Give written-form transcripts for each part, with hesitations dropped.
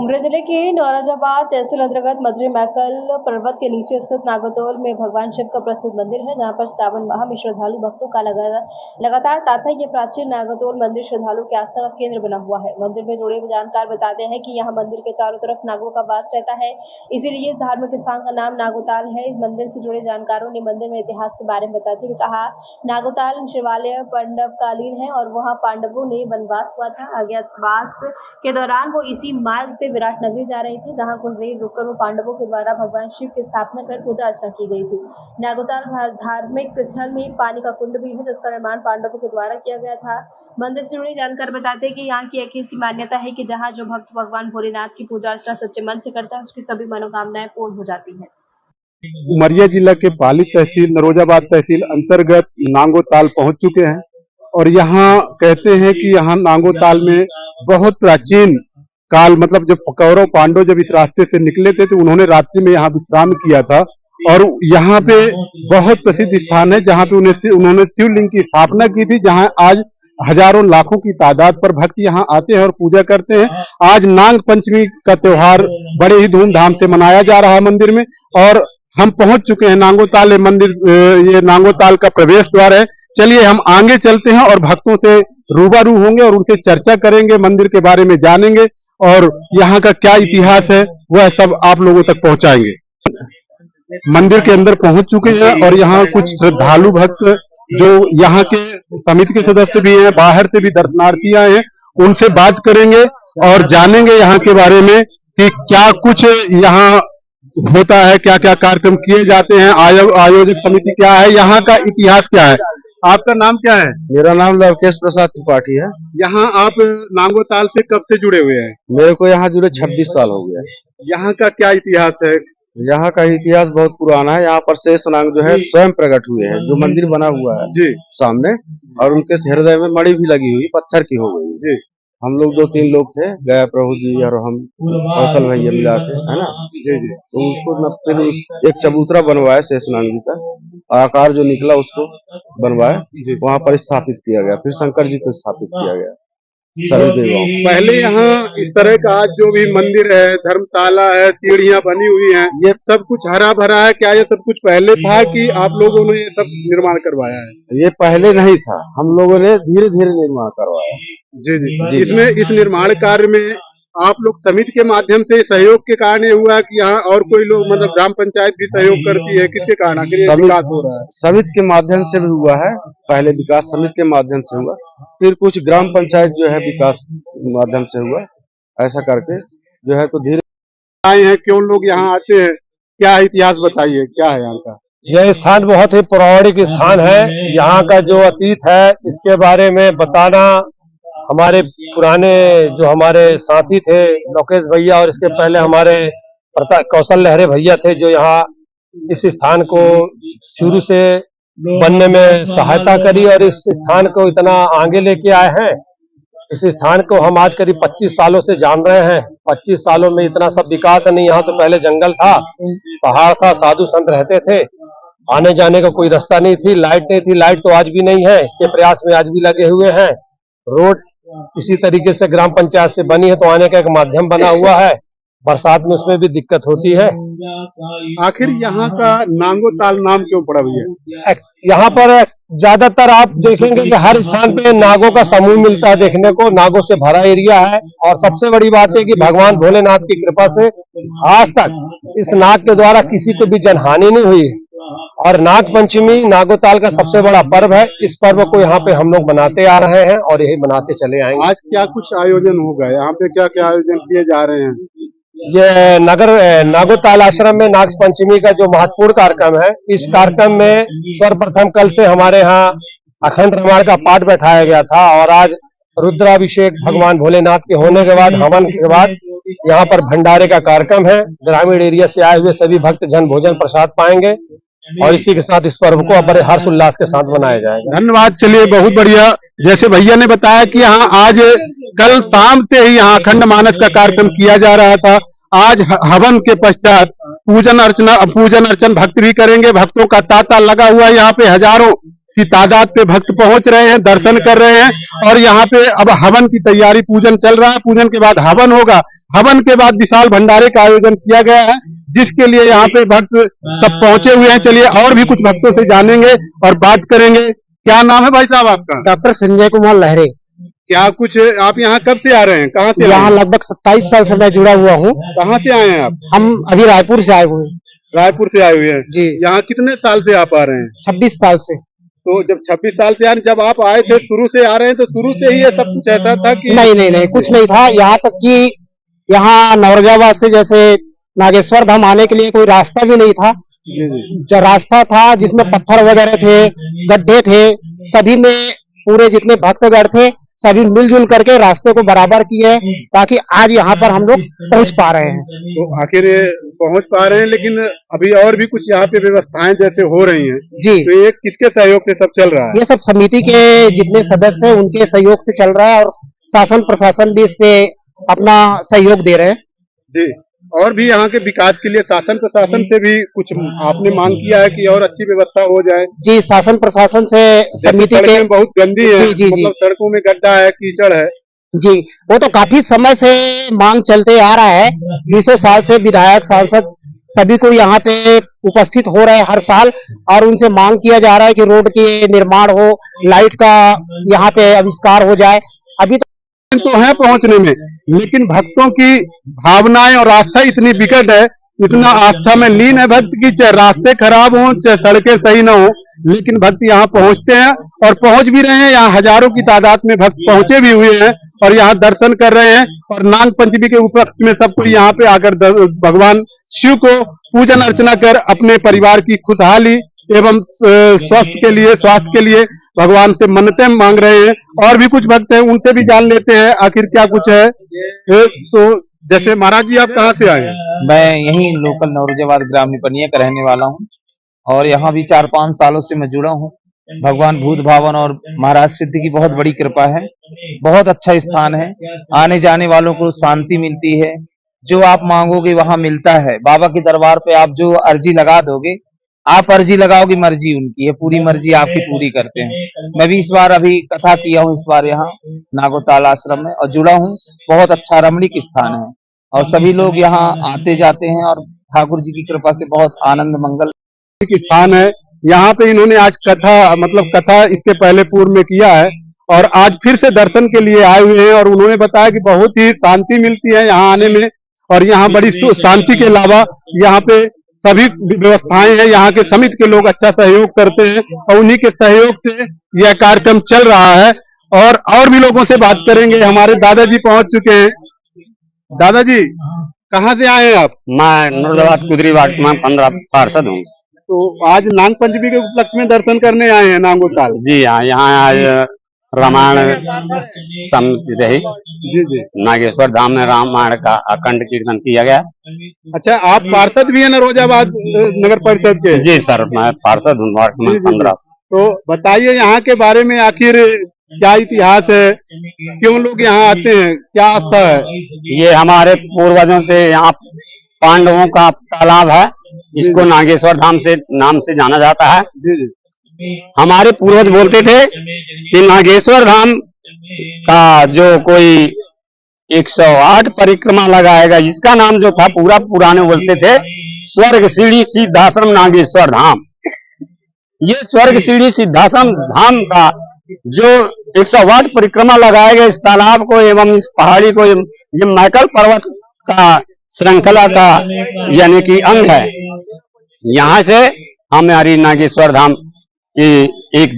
उमरिया जिले के नौरोजाबाद तहसील अंतर्गत मजरी मैकल पर्वत के नीचे स्थित नागोतोल में भगवान शिव का प्रसिद्ध मंदिर है, जहां पर सावन माह में श्रद्धालु भक्तों का लगातार तांता है। ये प्राचीन नागोतोल मंदिर श्रद्धालुओं की आस्था का केंद्र बना हुआ है। मंदिर में जुड़े जानकार बताते हैं कि यहाँ मंदिर के चारों तरफ नागों का वास रहता है, इसीलिए इस धार्मिक स्थान का नाम नागोताल है। मंदिर से जुड़े जानकारों ने मंदिर में इतिहास के बारे में बताते हुए कहा, नागोताल शिवालय पांडवकालीन है और वहाँ पांडवों ने वनवास हुआ था। अज्ञातवास के दौरान वो इसी मार्ग से विराट नगरी जा रहे थे, जहां कुछ देर रुककर वो पांडवों के द्वारा भगवान शिव की स्थापना कर पूजा अर्चना की गई थी। नागोताल धार्मिक स्थल में पानी का कुंड भी है, जिसका निर्माण पांडवों के द्वारा किया गया था। मंदिर से जुड़ी जानकर बताते हैं कि यहाँ की एक ऐसी मान्यता है कि जहाँ जो भक्त भगवान भोलेनाथ की पूजा अर्चना सच्चे मन से करता है, उसकी सभी मनोकामनाएं पूर्ण हो जाती है। उमरिया जिला के पाली तहसील नौरोजाबाद तहसील अंतर्गत नागोताल पहुंच चुके हैं और यहाँ कहते हैं कि यहाँ नागोताल में बहुत प्राचीन काल मतलब जब कौरव पांडव जब इस रास्ते से निकले थे तो उन्होंने रात्रि में यहाँ विश्राम किया था और यहाँ पे बहुत प्रसिद्ध स्थान है जहाँ पे उन्होंने शिवलिंग की स्थापना की थी, जहाँ आज हजारों लाखों की तादाद पर भक्त यहाँ आते हैं और पूजा करते हैं। आज नाग पंचमी का त्योहार बड़े ही धूमधाम से मनाया जा रहा है मंदिर में और हम पहुंच चुके हैं नागोताल मंदिर। ये नागोताल का प्रवेश द्वार है। चलिए हम आगे चलते हैं और भक्तों से रूबरू होंगे और उनसे चर्चा करेंगे, मंदिर के बारे में जानेंगे और यहाँ का क्या इतिहास है वह सब आप लोगों तक पहुंचाएंगे। मंदिर के अंदर पहुंच चुके हैं और यहाँ कुछ श्रद्धालु भक्त जो यहाँ के समिति के सदस्य भी हैं, बाहर से भी दर्शनार्थी आए हैं, उनसे बात करेंगे और जानेंगे यहाँ के बारे में कि क्या कुछ यहाँ होता है, क्या क्या कार्यक्रम किए जाते हैं, आयोजक समिति क्या है, यहाँ का इतिहास क्या है। आपका नाम क्या है? मेरा नाम लवकेश प्रसाद त्रिपाठी है। यहाँ आप नागोताल से कब से जुड़े हुए हैं? मेरे को यहाँ जुड़े 26 साल हो गया। यहाँ का क्या इतिहास है? यहाँ का इतिहास बहुत पुराना है। यहाँ पर शेष नाग जो है स्वयं प्रकट हुए हैं, जो मंदिर बना हुआ है जी सामने, और उनके हृदय में मणि भी लगी हुई, पत्थर की हो गई जी। हम लोग 2-3 लोग थे, गया प्रभु जी और हम कौशल भैया मिला के, है ना जी जी। तो उसको फिर एक चबूतरा बनवाया शेषनाग जी का, आकार जो निकला उसको बनवाया, वहाँ पर स्थापित किया गया। फिर शंकर जी को स्थापित किया गया सभी देवों। पहले यहाँ इस तरह का जो भी मंदिर है, धर्मशाला है, सीढ़ियाँ बनी हुई हैं, ये सब कुछ हरा भरा है क्या? ये सब कुछ पहले था कि आप लोगों ने ये सब निर्माण करवाया है? ये पहले नहीं था, हम लोगों ने धीरे धीरे निर्माण करवाया। जी जी। इसमें इस निर्माण कार्य में आप लोग समिति के माध्यम से सहयोग के कारण ये हुआ कि यहाँ और कोई लोग मतलब ग्राम पंचायत भी सहयोग करती है? किसके कारण विकास हो रहा है? समिति के माध्यम से भी हुआ है। पहले विकास समिति के माध्यम से हुआ, फिर कुछ ग्राम पंचायत जो है विकास माध्यम से हुआ। ऐसा करके जो है तो धीरे आए हैं। क्यों लोग यहाँ आते हैं, क्या इतिहास बताइए, क्या है यहाँ का? यह स्थान बहुत ही पौराणिक स्थान है। यहाँ का जो अतीत है इसके बारे में बताना, हमारे पुराने जो हमारे साथी थे लोकेश भैया और इसके पहले हमारे कौशल लहरे भैया थे, जो यहाँ इस स्थान को शुरू से बनने में सहायता करी और इस स्थान को इतना आगे लेके आए हैं। इस स्थान को हम आज करीब 25 सालों से जान रहे हैं। 25 सालों में इतना सब विकास नहीं। यहाँ तो पहले जंगल था, पहाड़ था, साधु संत रहते थे, आने जाने का कोई रास्ता नहीं थी, लाइट नहीं थी। लाइट तो आज भी नहीं है, इसके प्रयास में आज भी लगे हुए हैं। रोड किसी तरीके से ग्राम पंचायत से बनी है तो आने का एक माध्यम बना हुआ है, बरसात में उसमें भी दिक्कत होती है। आखिर यहाँ का नागोताल नाम क्यों पड़ा भैया? यहाँ पर ज्यादातर आप देखेंगे कि हर स्थान पे नागों का समूह मिलता है देखने को, नागों से भरा एरिया है। और सबसे बड़ी बात है कि भगवान भोलेनाथ की कृपा से आज तक इस नाग के द्वारा किसी को भी जनहानि नहीं हुई है। और नाग पंचमी नागोताल का सबसे बड़ा पर्व है। इस पर्व को यहाँ पे हम लोग मनाते आ रहे हैं और यही मनाते चले आएंगे। आज क्या कुछ आयोजन होगा यहाँ पे, क्या क्या आयोजन किए जा रहे हैं? ये नागोताल आश्रम में नाग पंचमी का जो महत्वपूर्ण कार्यक्रम है, इस कार्यक्रम में सर्वप्रथम कल से हमारे यहाँ अखंड रामायण का पाठ बैठाया गया था और आज रुद्राभिषेक भगवान भोलेनाथ के होने के बाद, हवन के बाद यहाँ पर भंडारे का कार्यक्रम है। ग्रामीण एरिया से आए हुए सभी भक्त जन भोजन प्रसाद पाएंगे और इसी के साथ इस पर्व को बड़े हर्ष उल्लास के साथ मनाया जाएगा। धन्यवाद। चलिए बहुत बढ़िया। जैसे भैया ने बताया कि यहाँ आज कल शाम से ही यहाँ अखंड मानस का कार्यक्रम किया जा रहा था। आज हवन के पश्चात पूजन अर्चन भक्त भी करेंगे। भक्तों का तांता लगा हुआ है यहाँ पे, हजारों की तादाद पे भक्त पहुंच रहे हैं, दर्शन कर रहे हैं। और यहाँ पे अब हवन की तैयारी, पूजन चल रहा है, पूजन के बाद हवन होगा, हवन के बाद विशाल भंडारे का आयोजन किया गया है, जिसके लिए यहाँ पे भक्त सब पहुंचे हुए हैं। चलिए और भी कुछ भक्तों से जानेंगे और बात करेंगे। क्या नाम है भाई साहब आपका? डॉक्टर संजय कुमार लहरे। क्या कुछ आप यहाँ कब से आ रहे हैं, कहाँ से आए यहाँ हैं? लगभग 27 साल से मैं जुड़ा हुआ हूँ। कहाँ से आए हैं आप? हम अभी रायपुर से आए हुए हैं। रायपुर से आए हुए हैं जी। यहाँ कितने साल से आप आ रहे हैं? 26 साल से। तो जब 26 साल से यानी जब आप आए थे, शुरू से आ रहे हैं, तो शुरू से ही ये सब कुछ ऐसा था कि नहीं, कुछ नहीं था। यहाँ तक कि यहाँ नौरजाबाद से जैसे नागेश्वर धाम आने के लिए कोई रास्ता भी नहीं था। जी जी जो रास्ता था जिसमें पत्थर वगैरह थे, गड्ढे थे, सभी में पूरे जितने भक्तगण थे सभी मिलजुल करके रास्ते को बराबर किए, ताकि आज यहाँ पर हम लोग पहुँच पा रहे हैं। तो आखिर ये पहुंच पा रहे हैं, लेकिन अभी और भी कुछ यहाँ पे व्यवस्थाएं जैसे हो रही हैं, जी। तो ये किसके सहयोग से सब चल रहा है? ये सब समिति के जितने सदस्य हैं उनके सहयोग से चल रहा है, और शासन प्रशासन भी इस पे अपना सहयोग दे रहे हैं। जी। और भी यहाँ के विकास के लिए शासन प्रशासन से भी कुछ आपने मांग किया है कि और अच्छी व्यवस्था हो जाए? जी, शासन प्रशासन से समिति के सड़कें बहुत गंदी है, जी। मतलब सड़कों में गड्ढा है, कीचड़ है। जी, वो तो काफी समय से मांग चलते आ रहा है। 20 साल से विधायक सांसद सभी को यहाँ पे उपस्थित हो रहे हैं हर साल, और उनसे मांग किया जा रहा है कि रोड के निर्माण हो, लाइट का यहाँ पे आविष्कार हो जाए। अभी तो है पहुंचने में, लेकिन भक्तों की भावनाएं और आस्था इतनी विकट है, इतना आस्था में लीन है भक्त की, चाहे रास्ते खराब हो, चाहे सड़कें सही ना हो, लेकिन भक्त यहाँ पहुंचते हैं और पहुंच भी रहे हैं। यहाँ हजारों की तादाद में भक्त पहुंचे भी हुए हैं और यहाँ दर्शन कर रहे हैं। और नाग पंचमी के उपलक्ष्य में सबको यहाँ पे आकर भगवान शिव को पूजन अर्चना कर अपने परिवार की खुशहाली एवं स्वास्थ्य के लिए भगवान से मन्नतें मांग रहे हैं। और भी कुछ भक्त हैं, उनसे भी जान लेते हैं आखिर क्या कुछ है। तो जैसे महाराज जी, आप कहाँ से आए हैं? मैं यहीं लोकल नौरोजाबाद ग्राम निपनिया का रहने वाला हूँ, और यहाँ भी 4-5 सालों से मैं जुड़ा हूँ। भगवान भूत भावन और महाराज सिद्ध की बहुत बड़ी कृपा है। बहुत अच्छा स्थान है, आने जाने वालों को शांति मिलती है। जो आप मांगोगे वहां मिलता है। बाबा के दरबार पे आप जो अर्जी लगा दोगे, आप अर्जी लगाओगे, मर्जी उनकी है, पूरी मर्जी आपकी पूरी करते हैं। मैं भी इस बार अभी कथा किया हूँ, इस बार यहाँ नागोताल आश्रम में, और जुड़ा हूँ। बहुत अच्छा रमणीक स्थान है, और सभी लोग यहाँ आते जाते हैं, और ठाकुर जी की कृपा से बहुत आनंद मंगल स्थान है। यहाँ पे इन्होंने आज कथा इसके पहले पूर्व में किया है, और आज फिर से दर्शन के लिए आए हुए हैं। और उन्होंने बताया कि बहुत ही शांति मिलती है यहाँ आने में, और यहाँ बड़ी शांति के अलावा यहाँ पे सभी व्यवस्थाएं हैं। यहाँ के समिति के लोग अच्छा सहयोग करते हैं, और उन्हीं के सहयोग से यह कार्यक्रम चल रहा है। और भी लोगों से बात करेंगे। हमारे दादाजी पहुंच चुके हैं। दादाजी, कहाँ से आए हैं आप? मैं नौरजाबाद कुदरी वार्ड में 15 पार्षद हूँ। तो आज नाग पंचमी के उपलक्ष्य में दर्शन करने आए हैं नागोताल? जी हाँ, यहाँ आज रामायण समिति रही। जी जी। नागेश्वर धाम में रामायण का अखंड कीर्तन किया गया। अच्छा, आप पार्षद भी हैं नौरोजाबाद नगर परिषद के? जी सर, मैं पार्षद हूँ वार्ड में 15। तो बताइए यहाँ के बारे में, आखिर क्या इतिहास है, क्यों लोग यहाँ आते हैं, क्या आस्था है? ये हमारे पूर्वजों से यहाँ पांडवों का तालाब है, इसको नागेश्वर धाम से नाम से जाना जाता है। जी जी। हमारे पूर्वज बोलते थे कि नागेश्वर धाम का जो कोई 108 परिक्रमा लगाएगा, इसका नाम जो था पूरा पुराने बोलते थे स्वर्ग सीढ़ी सिद्धाश्रम नागेश्वर धाम। ये स्वर्ग सीढ़ी सिद्धाश्रम धाम का जो 108 परिक्रमा लगाएगा इस तालाब को एवं इस पहाड़ी को, ये मैकल पर्वत का श्रृंखला का यानी कि अंग है। यहाँ से हमारी नागेश्वर धाम की एक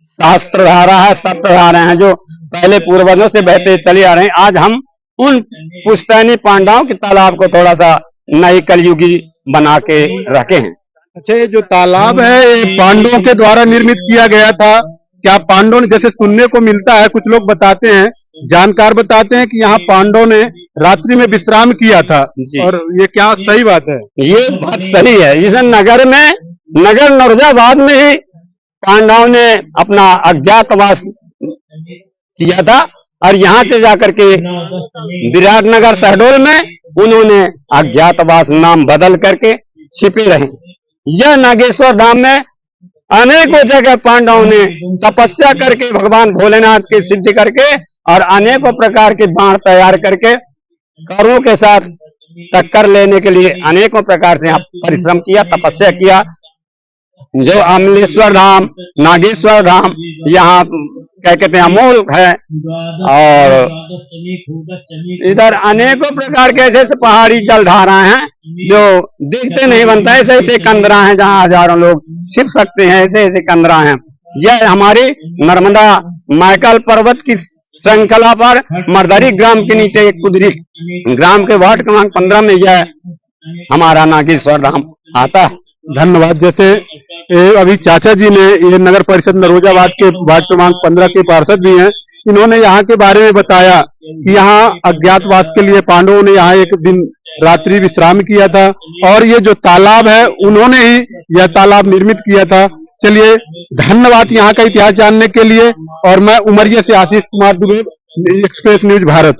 शास्त्र धारा है, सप्त धारा है, जो पहले पूर्वजों से बहते चले आ रहे हैं। आज हम उन पुश्तैनी पांडवों के तालाब को थोड़ा सा नई कलयुगी बना के रखे हैं। अच्छा, ये जो तालाब है ये पांडवों के द्वारा निर्मित किया गया था क्या? पांडवों ने, जैसे सुनने को मिलता है, कुछ लोग बताते हैं, जानकार बताते हैं कि यहाँ पांडवों ने रात्रि में विश्राम किया था, और ये क्या सही बात है? ये बात सही है। इस नगर नौरजाबाद में ही पांडवों ने अपना अज्ञातवास किया था, और यहाँ से जाकर के विराटनगर शहडोल में उन्होंने अज्ञातवास नाम बदल करके छिपे रहे। यह नागेश्वर धाम में अनेकों जगह पांडवों ने तपस्या करके भगवान भोलेनाथ की सिद्धि करके और अनेकों प्रकार के बाण तैयार करके करुओं के साथ टक्कर लेने के लिए अनेकों प्रकार से यहाँ परिश्रम किया, तपस्या किया। जो अमलेश्वर धाम, नागेश्वर धाम यहाँ क्या कहते हैं अमोल है, और इधर अनेकों प्रकार के ऐसे पहाड़ी जलधाराएं हैं जो देखते नहीं बनता, ऐसे ऐसे कंदरा हैं जहाँ हजारों लोग छिप सकते हैं, ऐसे ऐसे कंदरा हैं। यह हमारी नर्मदा मैकल पर्वत की श्रृंखला पर मर्दरी ग्राम के नीचे एक कुदरी ग्राम के वार्ड क्रमांक 15 में यह हमारा नागेश्वर धाम आता है। धन्यवाद। जैसे अभी चाचा जी ने, ये नगर परिषद नरोजाबाद के वार्ड क्रमांक 15 के पार्षद भी हैं, इन्होंने यहाँ के बारे में बताया कि यहाँ अज्ञातवास के लिए पांडवों ने यहाँ एक दिन रात्रि विश्राम किया था, और ये जो तालाब है उन्होंने ही यह तालाब निर्मित किया था। चलिए, धन्यवाद यहाँ का इतिहास जानने के लिए। और मैं उमरिया से आशीष कुमार दुबे, एक्सप्रेस न्यूज भारत।